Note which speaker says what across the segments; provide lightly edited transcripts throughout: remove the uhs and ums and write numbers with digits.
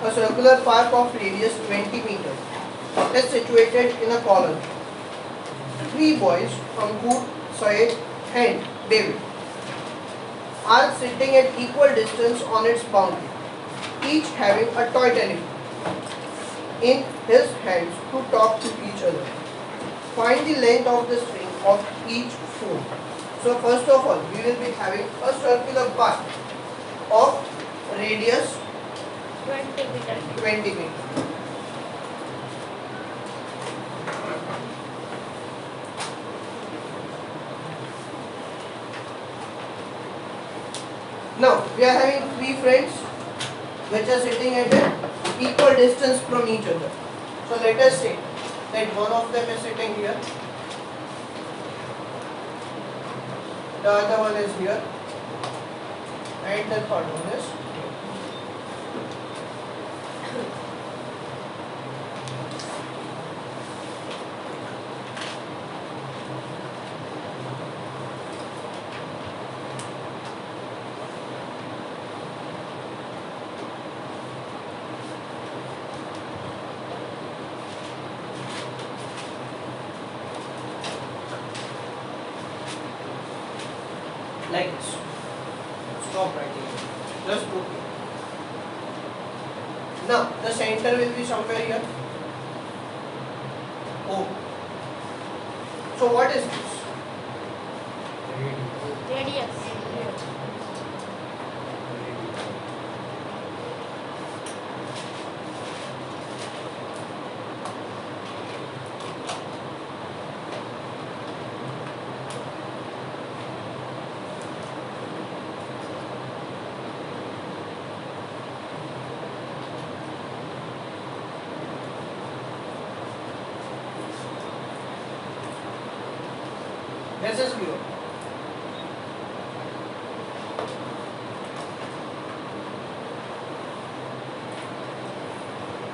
Speaker 1: A circular park of radius 20 meters is situated in a colony. Three boys from Hood, Syed and David are sitting at equal distance on its boundary, each having a toy telephone in his hands to talk to each other. Find the length of the string of each phone. So first of all, we will be having a circular path of radius
Speaker 2: 20 meters.
Speaker 1: 20 meters. Now we are having three friends which are sitting at an equal distance from each other. So let us say that one of them is sitting here, the other one is here, and the third one is here. Like this. Stop writing it. Just put it. Now the center will be somewhere here. O. So what is this?
Speaker 2: Radius.
Speaker 1: This is zero.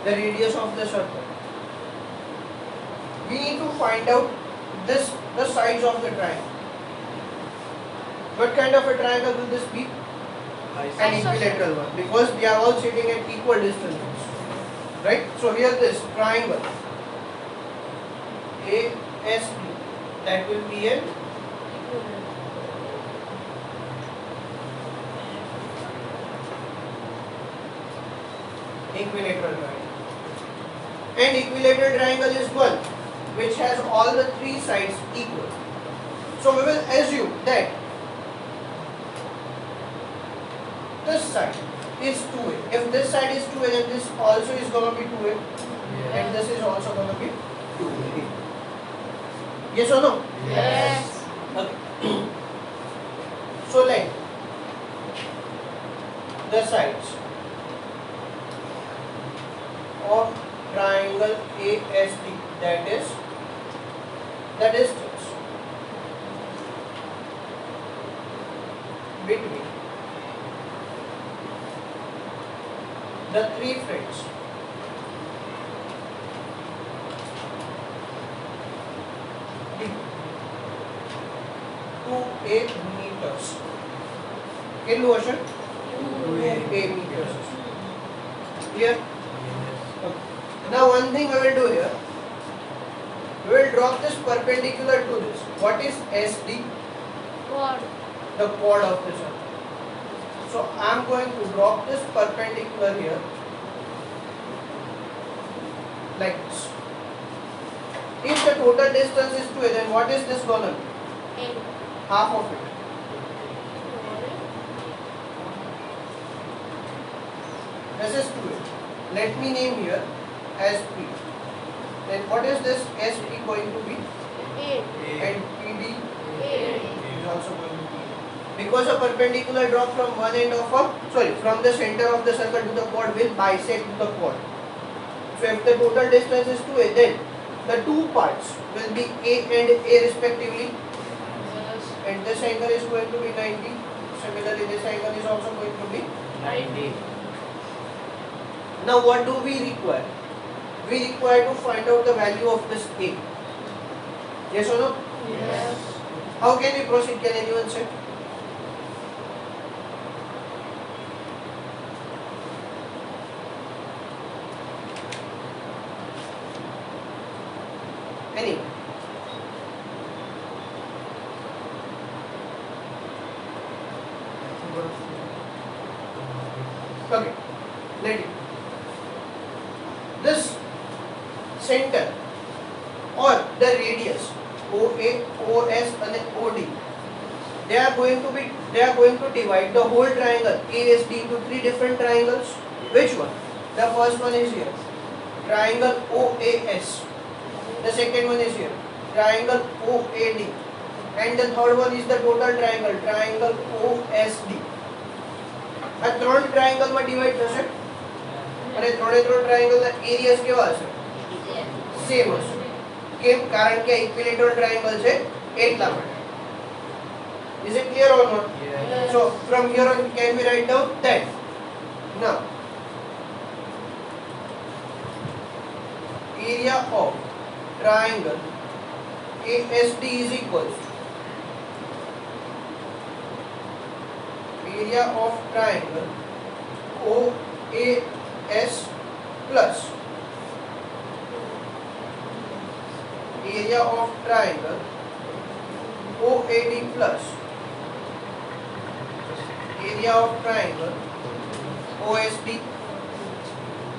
Speaker 1: The radius of the circle. We need to find out the sides of the triangle. What kind of a triangle will this be? An equilateral one, because they are all sitting at equal distances. Right? So here this triangle ASD, that will be an equilateral triangle. And equilateral triangle is one which has all the three sides equal. So we will assume that this side is 2a. If this side is 2a, then this also is going to be 2a. And this is also going to be 2a. Yes or no?
Speaker 2: Yes.
Speaker 1: Okay. So let the sides of triangle ASD, that is the distance between the three friends be 2a meters. કેટલું હશે? 2a meters. Clear? Now one thing we will do here, we will drop this perpendicular to this. What is SD?
Speaker 2: Chord.
Speaker 1: The chord of the circle. So I am going to drop this perpendicular here like this. If the total distance is 2a, then what is this going to be?
Speaker 2: 8.
Speaker 1: Half of it. This is 2a. Let me name here as P. Then what is this SD going to be?
Speaker 2: 8.
Speaker 1: And PD
Speaker 2: 8.
Speaker 1: is also going to be. Because a perpendicular drop from one end of from the center of the circle to the chord will bisect the chord. So if the total distance is 2a, then the two parts will be A and A respectively.
Speaker 2: Yes.
Speaker 1: And this angle is going to be 90. Similarly, this angle is also going to be
Speaker 2: 90.
Speaker 1: Now what do we require? We require to find out the value of this A. Yes or no?
Speaker 2: Yes.
Speaker 1: How can we proceed? Can anyone say? Anyway. Okay, let it. This center or the radius OA, OS and OD, they are going to divide the whole triangle ASD into three different triangles. Which one? The first one is here, triangle OAS. The second one is here, triangle OAD, and the third one is the total triangle, triangle OSD. આ ત્રણ triangle માં divide થશે અને ત્રણે ત્રણ triangle ના areas કેવા હશે? સેમ હશે. કેમ? કારણ કે ઇક્વિલેટરલ ટ્રાયેંગલ છે એટલા માટે. Is it clear or not?
Speaker 2: Yes.
Speaker 1: So from here on can we write down that? Now area of triangle ASD is equals area of triangle OAS plus area of triangle OAD plus area of triangle OSD.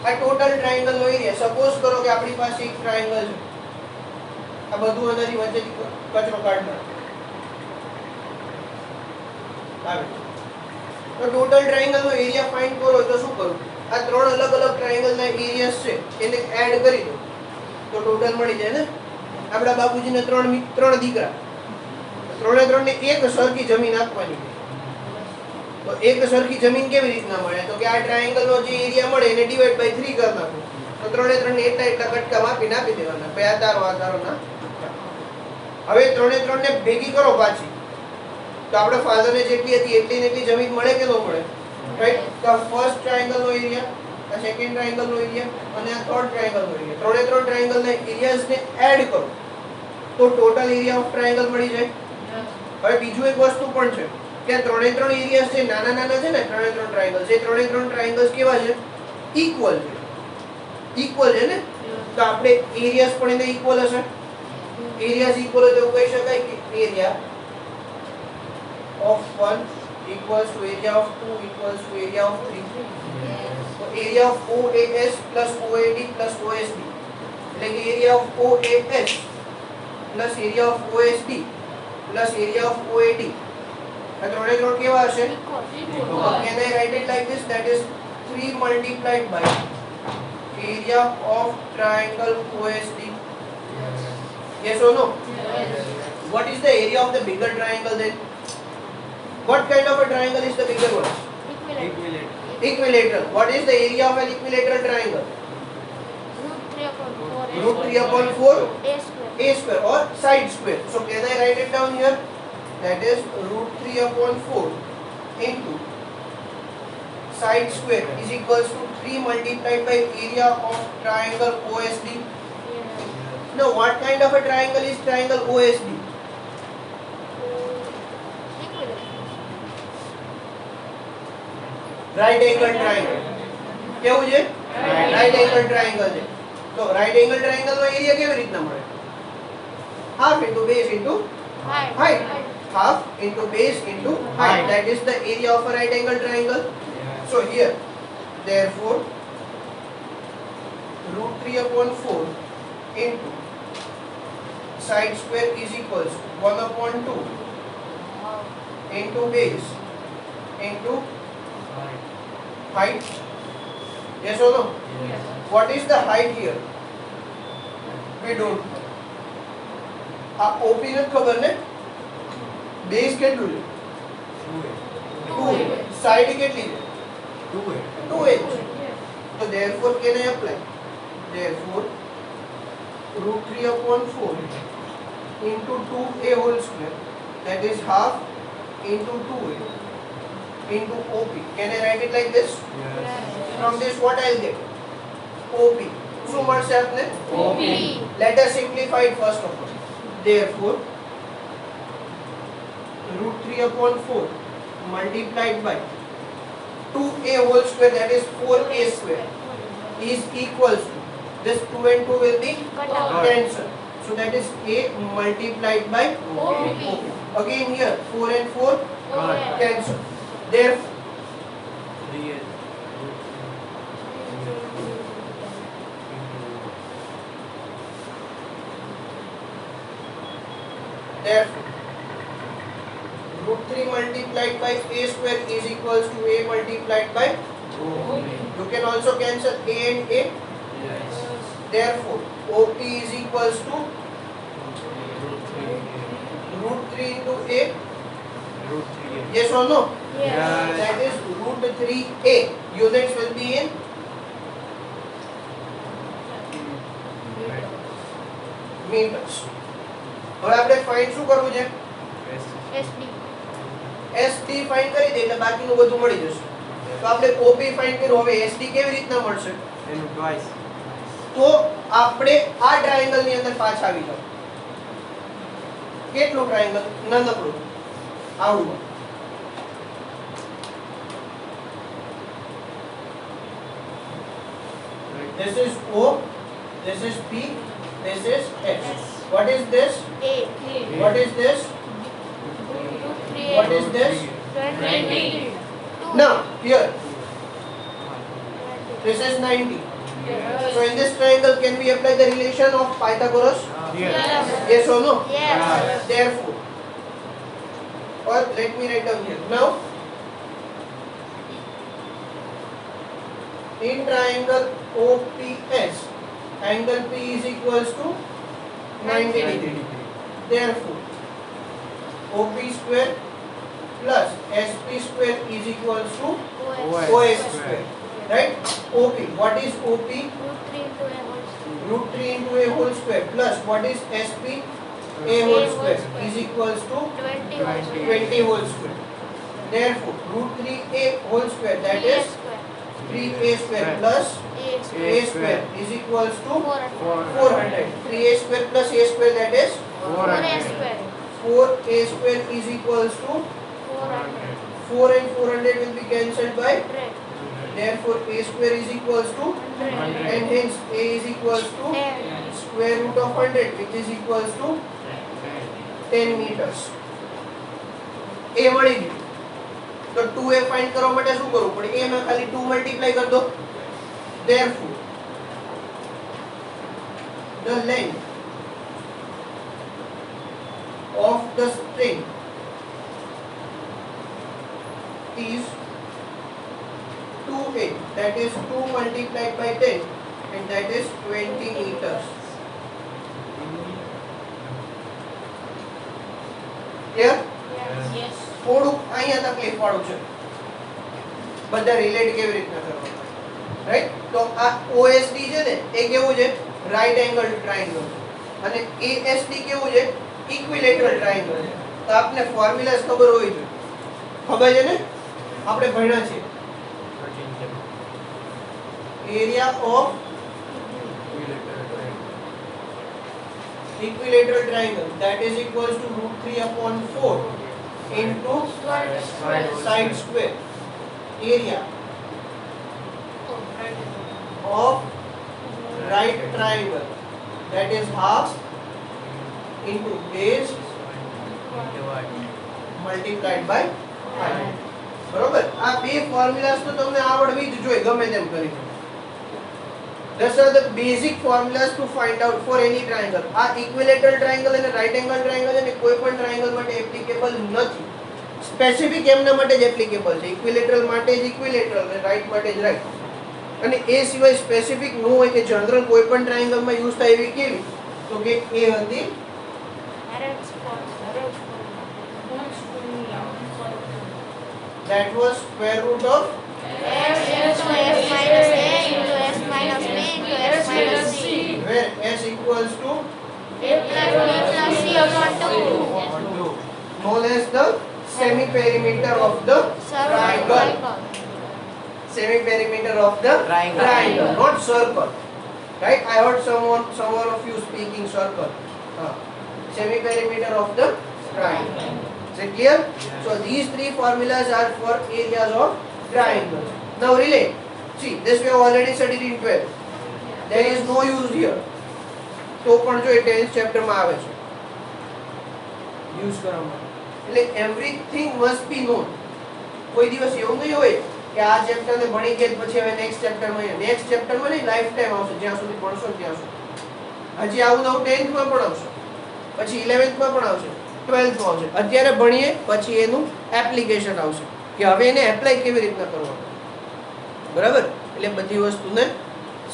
Speaker 1: આ total triangle નો area. Suppose કરો કે આપણી પાસે એક triangle છે, આ બધું આનાથી વચ્ચેથી કચરો કાઢી નાખો. આવે તો ટોટલ ટ્રાયેંગલ નો એરિયા ફાઇન્ડ કરો તો શું કરું? આ ત્રણ અલગ અલગ ટ્રાયેંગલ ના એરિયાસ છે એને એડ કરી દો તો ટોટલ મળી જાય ને. આપણા બાપુજીને ત્રણ દીકરા, ત્રણે ત્રણને એક સરખી જમીન આપવાની. તો એક સરખી જમીન કેવી રીતના મળે? તો કે આ ટ્રાયેંગલ નો જે એરિયા મળે એને ડિવાઈડ બાય 3 કરી નાખો. તો ત્રણે ત્રણને એટલા એટલા કટકા માપીને આપી દેવાના. ભાઈ આ તારો ના. હવે ત્રણે ત્રણને ભેગી કરો પાછી તો આપણે ફાધરને જેટલી હતી એટલી ને એટલી જમીન મળે કે ન મળે? રાઈટ. તો ફર્સ્ટ ટ્રાયેંગલ નો એરિયા, આ સેકન્ડ ટ્રાયેંગલ નો એરિયા અને આ થર્ડ ટ્રાયેંગલ નો એરિયા, ત્રણે ત્રણ ટ્રાયેંગલ ના એરિયાઝને એડ કરો તો ટોટલ એરિયા ઓફ ટ્રાયેંગલ મળી જાય. હવે બીજું એક વસ્તુ પણ છે કે આ ત્રણે ત્રણ એરિયાઝ છે નાના નાના છે ને, ત્રણે ત્રણ ટ્રાયેંગલ્સ, એ ત્રણે ત્રણ ટ્રાયેંગલ્સ કેવા છે? ઇક્વલ છે. ઇક્વલ છે ને, તો આપણે એરિયાઝ પણ એને ઇક્વલ હશે. એરિયાઝ ઇક્વલ હોય તો એવું કહી શકાય કે area of 1 equals to area of 2 equals to area of 3. So area of OAS plus OAD plus OSD, એટલે કે area of OAS plus area of OSD plus area of OAD, આ ત્રણે ત્રણ કેવા હશે? Can I write it like this? That is 3 multiplied by area of triangle OSD. Yes or no?
Speaker 2: Yes.
Speaker 1: What is the area of the bigger triangle then? What kind of a triangle is the bigger one? Equilateral. What is the area of an equilateral triangle? Root 3 upon 4 a square or side square. So can I write it down here? That is root 3 upon 4 into side square is equals to 3 multiplied by area of triangle OSD. Now what kind of a triangle is triangle OSD? Right angle triangle. કેવું છે? Right angle triangle છે. તો right angle triangle નો area કેવી રીતના મળે? Half into base into height. Half into base into height. That is the area of a right angle triangle. So here, therefore, root 3 upon 4 into side square is equals to 1 upon 2 into base into height. Yes or no?
Speaker 2: Yes.
Speaker 1: What is the height here? We don't know. આ OP ને ખબર ને? Base કેટલું છે? 2. Side કેટલી છે? 2h. So therefore can I apply? Therefore root 3 upon 4 into 2a whole square, that is half into 2a into OP. Can I write it like this? From this what I'll get? OP. શું મળશે આપને?
Speaker 2: OP.
Speaker 1: Let us simplify it first of all. Therefore root 3 upon 4 multiplied by 2a whole square, that is 4a square, is equals to this 2 and 2 will be
Speaker 2: Cut out.
Speaker 1: cancelled. So that is A multiplied by
Speaker 2: OP.
Speaker 1: Again here 4 and 4
Speaker 2: OS.
Speaker 1: cancel. Therefore, root 3 multiplied by A square is equals to A multiplied by. You can also cancel A and A. Therefore, OP is equals to root 3 into A. Yes or no?
Speaker 2: Yes.
Speaker 1: That is root 3A. Units will be in meters. હવે આપણે find શું કરવું છે?
Speaker 2: SD.
Speaker 1: SD find કરી દે એટલે બાકીનું બધું મળી જશે. તો આપણે OP ફાઇન્ડ કર્યું, હવે SD કેવી રીતના મળશે? તો આપણે આ ટ્રાયેંગલ ની અંદર પાછા આવી જાવ. કેટલું ટ્રાયેંગલ? નાનકડું. આવડું. This is O, this is P, this is S. What is this?
Speaker 2: A.
Speaker 1: What is this?
Speaker 2: Root 3.
Speaker 1: What is this?
Speaker 2: 20.
Speaker 1: Now, here. This is 90. So in this triangle, can we apply the relation of Pythagoras?
Speaker 2: Yes.
Speaker 1: Yes or no?
Speaker 2: Yes.
Speaker 1: Therefore, or let me write down here. Now, in triangle OPS, angle P is equals to 90 degree. Therefore, OP square plus SP square is equals to
Speaker 2: OS.
Speaker 1: OS square. Right? OP. What is OP?
Speaker 2: Root 3 into a whole square.
Speaker 1: Root 3 into a whole square plus what is SP? A whole square is equals to
Speaker 2: 20 whole square.
Speaker 1: 20 whole square. Therefore, root 3a whole square, that is 3a square plus a square is equals to 400. 3a square plus a square, that is
Speaker 2: 4a square.
Speaker 1: 4a square is equals to
Speaker 2: 400.
Speaker 1: 4 and 400 will be cancelled by.
Speaker 2: 100.
Speaker 1: Therefore, a square is equals to
Speaker 2: 100.
Speaker 1: and hence a is equals to
Speaker 2: 10.
Speaker 1: square root of 100, which is equals to 10 meters. A મળી ગયું. તો 2a find કરવા માટે શું કરવું પડે? a માં ખાલી 2 મલ્ટીપ્લાય કર દો. Therefore, the length of the string is 2a, that is 2 multiplied by 10, and that is 20 meters. Clear?
Speaker 2: Yes.
Speaker 1: થોડું અહીંયા તકલીફ વાળું છે. બધા રિલેટ કેવી રીતના કરવાનું, રાઈટ? તો આ OSD છે ને એ કેવું છે? રાઈટ એંગલ ટ્રાયેંગલ છે. અને ASD કેવું છે? ઇક્વિલેટરલ ટ્રાયેંગલ છે. તો આપને ફોર્મ્યુલાસ ખબર હોવી જોઈએ. ખબર છે ને? આપણે ભણ્યા છે. Area of equilateral triangle, that is equals to root 3 upon 4 into side square. Area of right triangle, that is half into base multiplied by height. બરોબર? આ બે ફોર્મ્યુલાસ તો તમને આવડવી જ જોઈએ ગમે તેમ કરી. These are the basic formulas to find out for any triangle. આ equilateral triangle અને right angle triangle અને કોઈ પણ triangle માટે applicable નથી. Specific એમના માટે જ applicable છે. Equilateral માટે જ equilateral અને right માટે જ right. અને એ સિવાય specific ન હોય કે general કોઈ પણ triangle માં use થાય એવી કેવી? તો કે એ હતી that was square root of
Speaker 2: S into S minus A into S minus B into S minus C.
Speaker 1: where s equals to
Speaker 2: A plus B plus C upon 2.
Speaker 1: known as the semi-perimeter of the triangle. Semi-perimeter of the triangle, not circle. Right? I heard someone of you speaking circle. Semi-perimeter of the triangle. Is it clear? So these three formulas are for areas of triangles. Now relate. See, this we have already studied in 12. There is no use here. તો પણ જો એ 10th ચેપ્ટરમાં આવે છે use કરવા માટે. એટલે everything must be non. કોઈ દિવસ એવું નહીં હોય કે આ ચેપ્ટરને ભણી ગયા પછી હવે નેક્સ્ટ ચેપ્ટરમાં નહીં, લાઈફ ટાઈમ આવશે જ્યાં સુધી ભણશો ત્યાં સુધી. હજી આવું નવું 10th માં પણ આવશે, પછી 11th માં પણ આવશે, 12th માં આવશે. અત્યારે ભણીએ પછી એનું એપ્લિકેશન આવશે કે હવે એને એપ્લાય કેવી રીતના કરવાનું. બરાબર? એટલે બધી વસ્તુને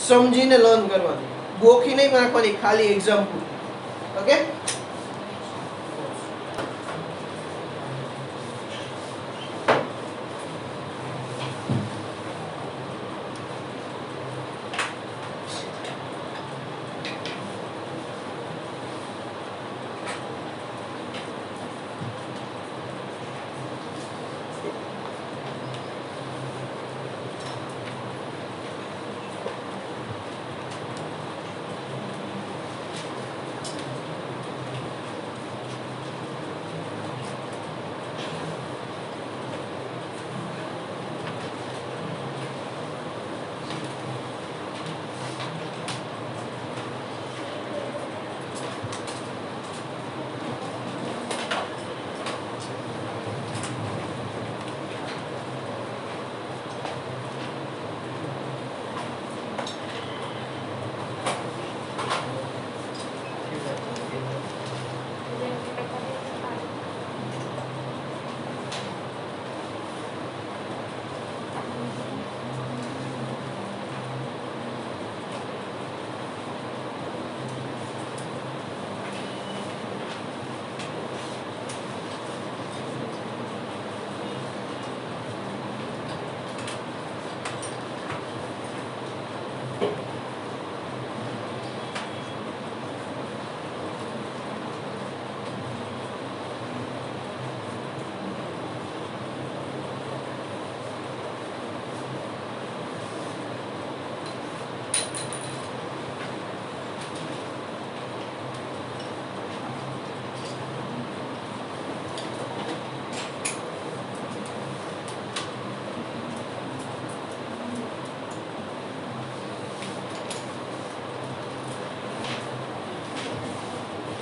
Speaker 1: સમજીને લર્ન કરવાની, ગોખી નહીં નાખવાની ખાલી એક્ઝામ પૂરતી. Okay?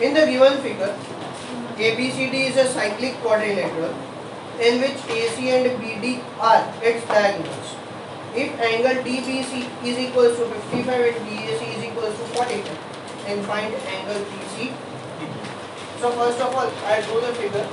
Speaker 1: In the given figure, ABCD is a cyclic quadrilateral in which AC and BD are its diagonals. If angle DBC is equals to 55 and BAC is equals to 45, then find angle BC. So first of all, I draw the figure.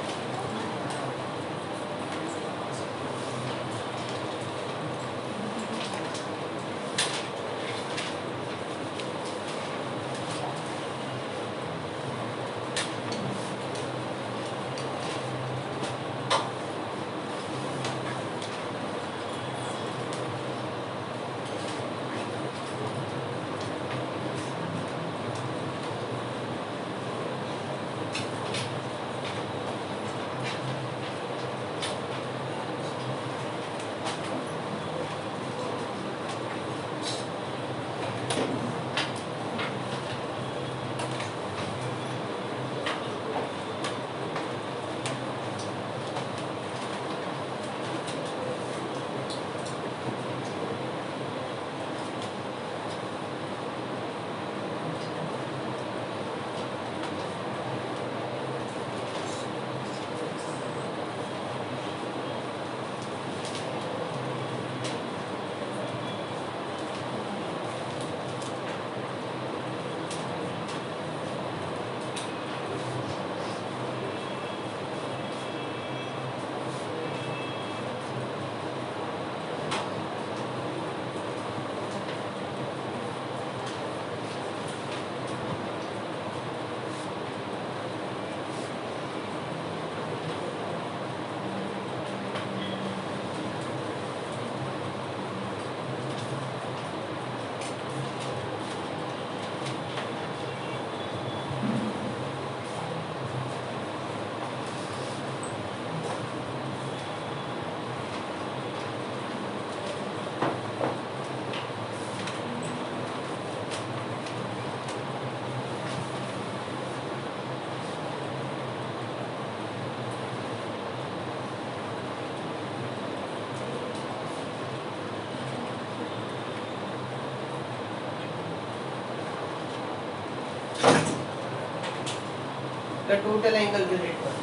Speaker 1: the total angle will return.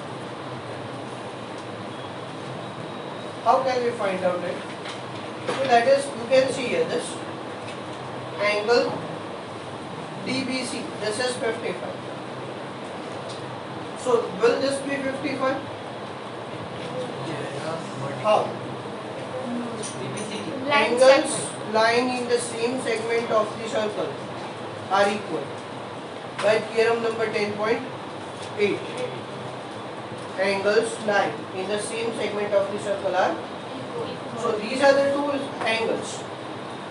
Speaker 1: How can we find out it? So that is, you can see here this angle DBC, this is 55. So will this be 55? How? Angles lying in the same segment of the circle are equal by theorem number 10.8. Angles lying in the same segment of the circle are, so these are the two angles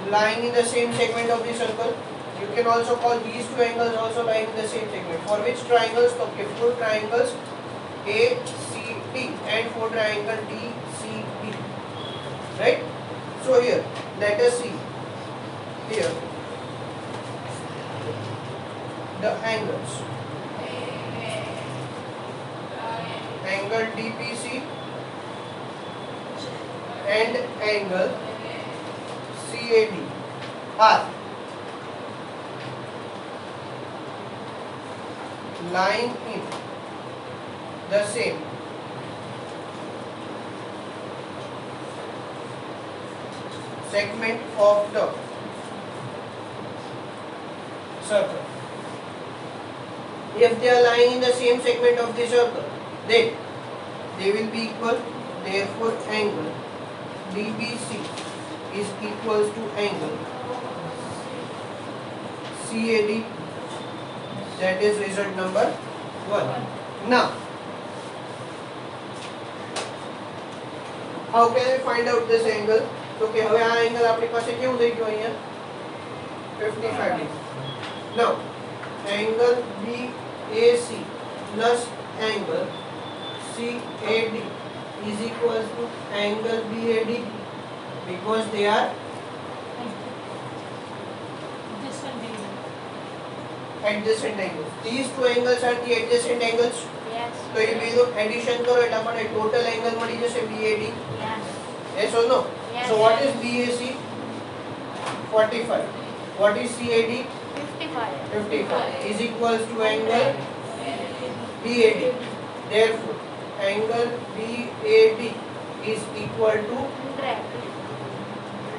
Speaker 1: lying in the same segment of the circle. You can also call these two angles also lying in the same segment. For which triangles? Okay, four triangles ACD and four triangle DCB. Right? So here, let us see here the angles. Angle DBC and angle CAD are lying in the same segment of the circle. If they are lying in the same segment of the circle, then they will be equal. Therefore, angle DBC is equals to angle CAD. That is result number 1. Now, how can we find out this angle? So, okay, હવે આ angle આપણી પાસે કેવું થઈ ગયું અહીંયા 55 degree. Now, angle BAC plus angle CAD is equals to angle BAD because they are adjacent angles. These two angles are the adjacent angles.
Speaker 2: Yes.
Speaker 1: So ये बेलो addition करो એટલે આપણને total angle મળી જશે BAD.
Speaker 2: Yes.
Speaker 1: Yes or no?
Speaker 2: Yes.
Speaker 1: So what is BAC? 45. What is CAD?
Speaker 2: 55.
Speaker 1: 55 is equals to angle BAD. Therefore, angle BAD is equal to
Speaker 2: 100.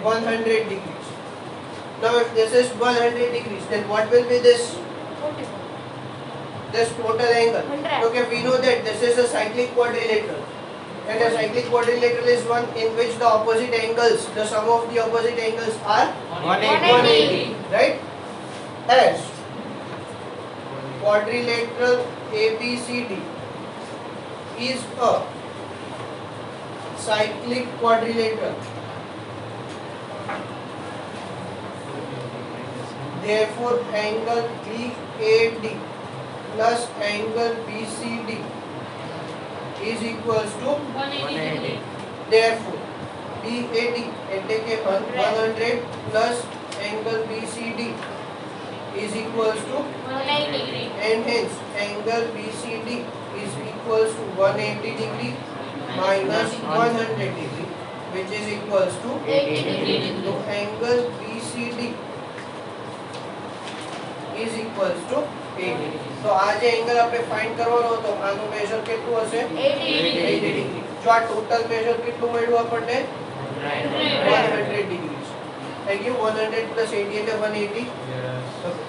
Speaker 1: 100 degrees. Now if this is 100 degrees, then what will be this?
Speaker 2: 44.
Speaker 1: This total angle.
Speaker 2: 100.
Speaker 1: Okay, we know that this is a cyclic quadrilateral. And a cyclic quadrilateral is one in which the opposite angles, the sum of the opposite angles are
Speaker 2: 180.
Speaker 1: Right? As quadrilateral ABCD is a cyclic quadrilateral. Therefore, angle BAD plus angle BCD is equals to
Speaker 2: 180.
Speaker 1: therefore BAD એટલે કે 100 plus angle BCD is equals to
Speaker 2: 180 degree.
Speaker 1: and hence angle BCD is equals to 180 degree minus 100 degree which is equals to
Speaker 2: 80 degree.
Speaker 1: so angle BCD is equals to 80 degree. તો આ જે angle આપણે find કરવાનો હતો આનું major કેટલું હશે
Speaker 2: 80 degree.
Speaker 1: 80 degree. જો આ ટોટલ મેજર કેટલું મળ્યું આપણને 100 ડિગ્રી. થઈ ગયું 100 + 80 એટલે 180.
Speaker 3: Yes.
Speaker 1: Okay.